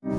अस्सलाम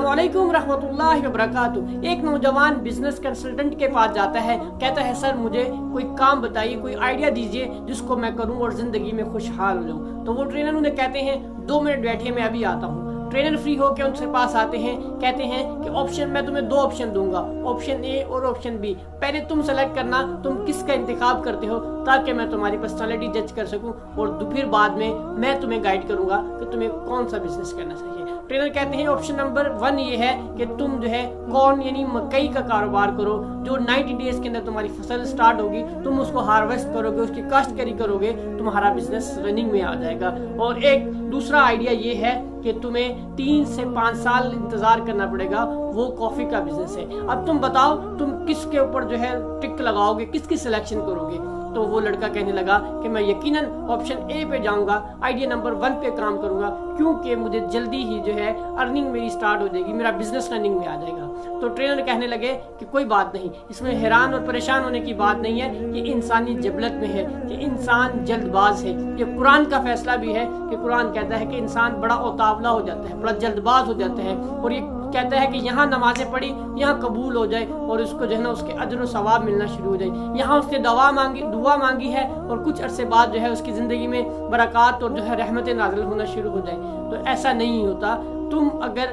वालेकुम रहमतुल्लाहि व बरकातुहू। एक नौजवान बिजनेस कंसल्टेंट के पास जाता है, कहता है सर मुझे कोई काम बताइए, कोई आइडिया दीजिए जिसको मैं करूं और ज़िंदगी में खुशहाल हो जाऊं। तो वो ट्रेनर उन्हें कहते हैं 2 मिनट बैठिए, मैं अभी आता हूं। ट्रेनर फ्री होकर उनके पास आते हैं, कहते हैं कि ऑप्शन मैं तुम्हें 2 ऑप्शन दूंगा, ऑप्शन ए और ऑप्शन बी। पहले तुम सेलेक्ट करना तुम किसका इंतखाब करते हो, ताकि मैं तुम्हारी पर्सनालिटी जज कर सकूं और फिर बाद में मैं तुम्हें गाइड करूंगा कि तुम्हें कौन सा बिजनेस करना चाहिए। ट्रेनर कहते हैं ऑप्शन नंबर 1 ये है कि तुम जो है कॉर्न यानी मकई का कारोबार करो, जो 90 डेज के अंदर तुम्हारी फसल स्टार्ट होगी, तुम उसको हार्वेस्ट करोगे, उसकी काश्तकारी करोगे, तुम्हारा बिजनेस रनिंग में आ जाएगा। और एक दूसरा आइडिया ये है कि तुम्हें 3 से 5 साल इंतजार करना पड़ेगा, वो कॉफी का बिजनेस है। अब तुम बताओ तुम किसके ऊपर जो है टिक लगाओगे, किसकी सिलेक्शन करोगे। तो वो लड़का कहने लगा कि मैं यकीनन ऑप्शन ए पे जाऊंगा, आइडिया नंबर 1 पे काम करूंगा, क्योंकि मुझे जल्दी ही जो है अर्निंग मेरी स्टार्ट हो जाएगी, मेरा बिजनेस रनिंग में आ जाएगा। तो ट्रेनर कहने लगे कि कोई बात नहीं, इसमें हैरान और परेशान होने की बात नहीं है, ये इंसानी जबलत में है कि इंसान जल्दबाज है। ये कुरान का फैसला भी है कि कुरान कहता है कि इंसान बड़ा उतावला हो जाता है, बड़ा जल्दबाज हो जाता है, और ये कहता है कि यहाँ नमाजें पढ़ी, यहाँ कबूल हो जाए और उसको जो है ना उसके अजर और सवाब मिलना शुरू हो जाए। यहाँ उसने दुआ मांगी है और कुछ अरसे बाद जो है उसकी ज़िंदगी में बरक़ात और जो है रहमतें नाज़िल होना शुरू हो जाए। तो ऐसा नहीं होता। तुम अगर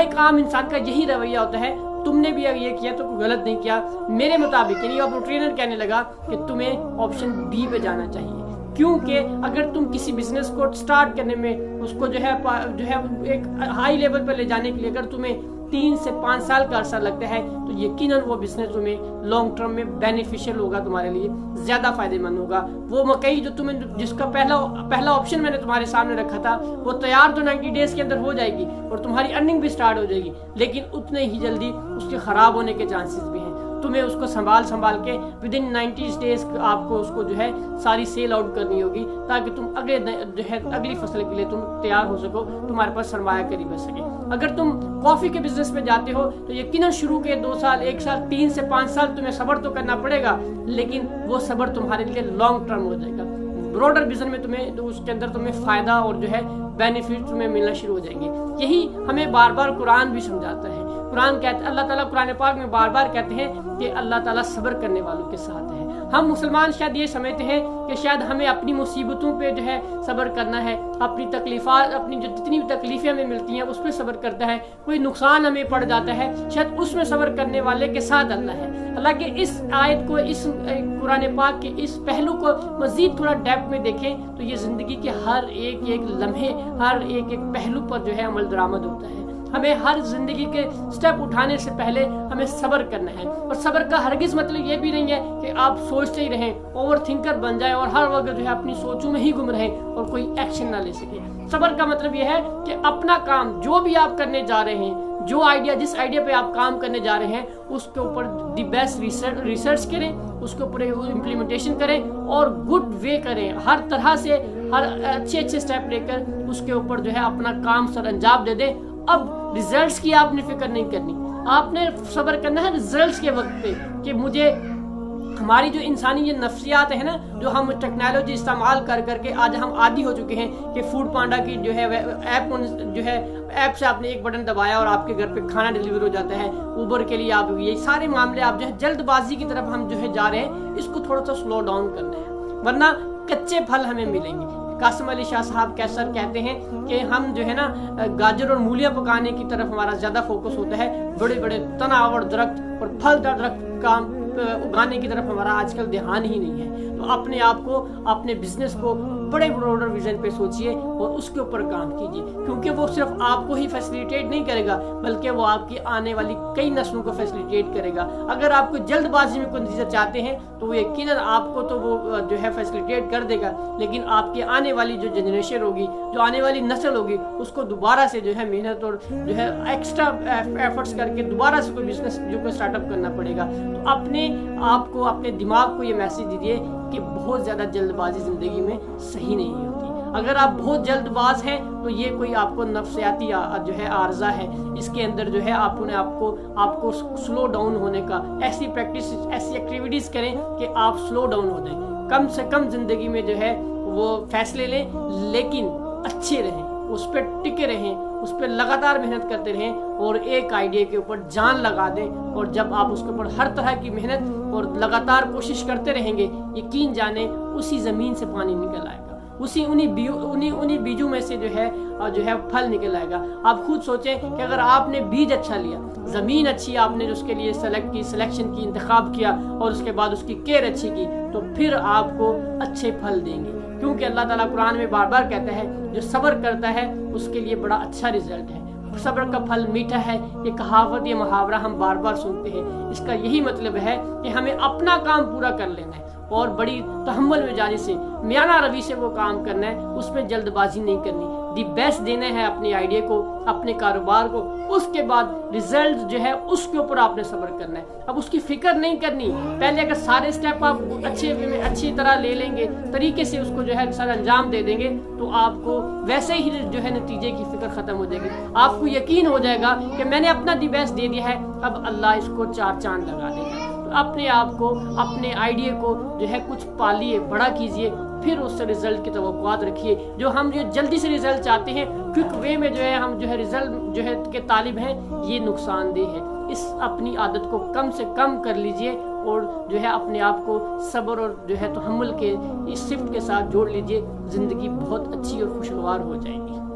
एक आम इंसान का यही रवैया होता है, तुमने भी ये किया तो कोई गलत नहीं किया मेरे मुताबिक। यानी अब ट्रेनर कहने लगा कि तुम्हें ऑप्शन बी पे जाना चाहिए, क्योंकि अगर तुम किसी बिजनेस को स्टार्ट करने में उसको जो है एक हाई लेवल पर ले जाने के लिए अगर तुम्हें 3 से 5 साल का अरसा लगता है, तो यकीनन वो बिजनेस तुम्हें लॉन्ग टर्म में बेनिफिशियल होगा, तुम्हारे लिए ज़्यादा फायदेमंद होगा। वो मकई जो तुम्हें जिसका पहला ऑप्शन मैंने तुम्हारे सामने रखा था, वो तैयार तो 90 डेज के अंदर हो जाएगी और तुम्हारी अर्निंग भी स्टार्ट हो जाएगी, लेकिन उतने ही जल्दी उसके ख़राब होने के चांसेस भी हैं। तुम्हें उसको संभाल के विदिन 90 डेज आपको उसको जो है सारी सेल आउट करनी होगी, ताकि तुम अगली फसल के लिए तुम तैयार हो सको, तुम्हारे पास सरमाया करी बच सके। अगर तुम कॉफ़ी के बिजनेस में जाते हो तो यकीनन शुरू के 2 साल 1 साल 3 से 5 साल तुम्हें सब्र तो करना पड़ेगा, लेकिन वो सब्र तुम्हारे लिए लॉन्ग टर्म हो जाएगा। ब्रॉडर विजन में तुम्हें उसके अंदर तुम्हें फ़ायदा और जो है बेनिफिट तुम्हें मिलना शुरू हो जाएंगे। यही हमें बार बार कुरान भी समझाता है। कुरान कहते अल्लाह ताला कुरान पाक में बार बार कहते हैं कि अल्लाह ताला सब्र करने वालों के साथ है। हम मुसलमान शायद ये समझते हैं कि शायद हमें अपनी मुसीबतों पे जो है सब्र करना है, अपनी तकलीफ़ात अपनी जो जितनी भी तकलीफ़ें हमें मिलती हैं उस पर सब्र करता है, कोई नुकसान हमें पड़ जाता है शायद उसमें सब्र करने वाले के साथ अल्लाह है। हालांकि इस आयत को, इस कुरान पाक के इस पहलू को मज़ीद थोड़ा डेप्थ में देखें तो ये ज़िंदगी के हर एक लम्हे, हर एक पहलू पर जो है अमल दरामद होता है। हमें हर जिंदगी के स्टेप उठाने से पहले हमें सब्र करना है, और सब्र का हरगिज़ मतलब ये भी नहीं है कि आप सोचते ही रहें, ओवर थिंकर बन जाए और हर वक्त जो है अपनी सोचों में ही गुम रहे और कोई एक्शन ना ले सके। सब्र का मतलब ये है कि अपना काम जो भी आप करने जा रहे हैं, जिस आइडिया पे आप काम करने जा रहे हैं, उसके ऊपर दी बेस्ट रिसर्च करें, उसके ऊपर इम्प्लीमेंटेशन करें और गुड वे करें, हर तरह से हर अच्छे स्टेप लेकर उसके ऊपर जो है अपना काम सर अंजाम दे दें। अब रिजल्ट्स की आपने फिक्र नहीं करनी, आपने सब्र करना है रिजल्ट्स के वक्त पे कि मुझे हमारी जो इंसानी ये नफ्सियात है ना, जो हम टेक्नोलॉजी इस्तेमाल करके आज हम आदी हो चुके हैं कि फूड पांडा की जो है ऐप से आपने एक बटन दबाया और आपके घर पे खाना डिलीवर हो जाता है। उबर के लिए आप ये सारे मामले आप जो है जल्दबाजी की तरफ हम जो है जा रहे हैं, इसको थोड़ा सा स्लो डाउन करना है, वरना कच्चे फल हमें मिलेंगे। कासिम अली शाह साहब कैसर कहते हैं कि हम जो है ना गाजर और मूलियाँ पकाने की तरफ हमारा ज़्यादा फोकस होता है, बड़े बड़े तनावर दरख्त और फलदार दरख्त का उगाने की तरफ हमारा आजकल ध्यान ही नहीं है। तो अपने आप को, अपने बिजनेस को बड़े ब्रॉडर विजन पे सोचिए और उसके ऊपर काम कीजिए, क्योंकि वो सिर्फ आपको ही फैसिलिटेट नहीं करेगा, बल्कि वो आपकी आने वाली कई नस्लों को फैसिलिटेट करेगा। अगर आपको जल्दबाजी में कोई नतीजा चाहते हैं तो वो यकीनन आपको तो वो जो है फैसिलिटेट कर देगा, लेकिन आपकी आने वाली जो जनरेशन होगी, जो आने वाली नस्ल होगी, उसको दोबारा से जो है मेहनत और जो है एक्स्ट्रा एफर्ट्स करके दोबारा से कोई बिजनेस जो कोई स्टार्टअप करना पड़ेगा। तो अपने आप को, अपने दिमाग को ये मैसेज दीजिए कि बहुत ज़्यादा जल्दबाजी ज़िंदगी में सही नहीं होती। अगर आप बहुत जल्दबाज हैं तो ये कोई आपको नफ्सियाती जो है आर्जा है, इसके अंदर जो है आपको स्लो डाउन होने का, ऐसी प्रैक्टिस, ऐसी एक्टिविटीज़ करें कि आप स्लो डाउन हो जाएं। कम से कम ज़िंदगी में जो है वो फैसले लें, लेकिन अच्छे रहें, उस पर टिके रहें, उस पर लगातार मेहनत करते रहें और एक आइडिया के ऊपर जान लगा दें। और जब आप उसके ऊपर हर तरह की मेहनत और लगातार कोशिश करते रहेंगे, यकीन जाने उसी ज़मीन से पानी निकल आएगा, उन्हीं बीजों में से जो है फल निकल आएगा। आप खुद सोचें कि अगर आपने बीज अच्छा लिया, ज़मीन अच्छी आपने जो उसके लिए सिलेक्शन की, इंतखाब किया और उसके बाद उसकी केयर अच्छी की, तो फिर आपको अच्छे फल देंगे। क्योंकि अल्लाह ताला कुरान में बार बार कहता है जो सब्र करता है उसके लिए बड़ा अच्छा रिजल्ट है, सब्र का फल मीठा है। ये कहावत, ये मुहावरा हम बार बार सुनते हैं। इसका यही मतलब है कि हमें अपना काम पूरा कर लेना है और बड़ी तहम्मुल मिजाजी से, मियाना रवि से वो काम करना है, उसमें जल्दबाजी नहीं करनी। दी बेस्ट देना है अपने आइडिया को, अपने कारोबार को, उसके बाद रिजल्ट जो है उसके ऊपर आपने सब्र करना है। अब उसकी फिक्र नहीं करनी। पहले अगर सारे स्टेप आप अच्छी तरह ले लेंगे, तरीके से उसको जो है सर अंजाम दे देंगे, तो आपको वैसे ही जो है नतीजे की फिक्र खत्म हो जाएगी। आपको यकीन हो जाएगा कि मैंने अपना दी बेस्ट दे दिया है, अब अल्लाह इसको 4 चांद लगा देगा। तो अपने आप को, अपने आइडिया को जो है कुछ पालिए, बड़ा कीजिए, फिर उससे रिजल्ट की तवक्कुआत रखिए। जो जल्दी से रिजल्ट चाहते हैं, क्विक वे में जो है हम जो है रिजल्ट जो है के तालिब हैं, ये नुकसानदेह है। इस अपनी आदत को कम से कम कर लीजिए और जो है अपने आप को सब्र और जो है तहम्मुल के इस सिफ्त के साथ जोड़ लीजिए। ज़िंदगी बहुत अच्छी और खुशगवार हो जाएगी।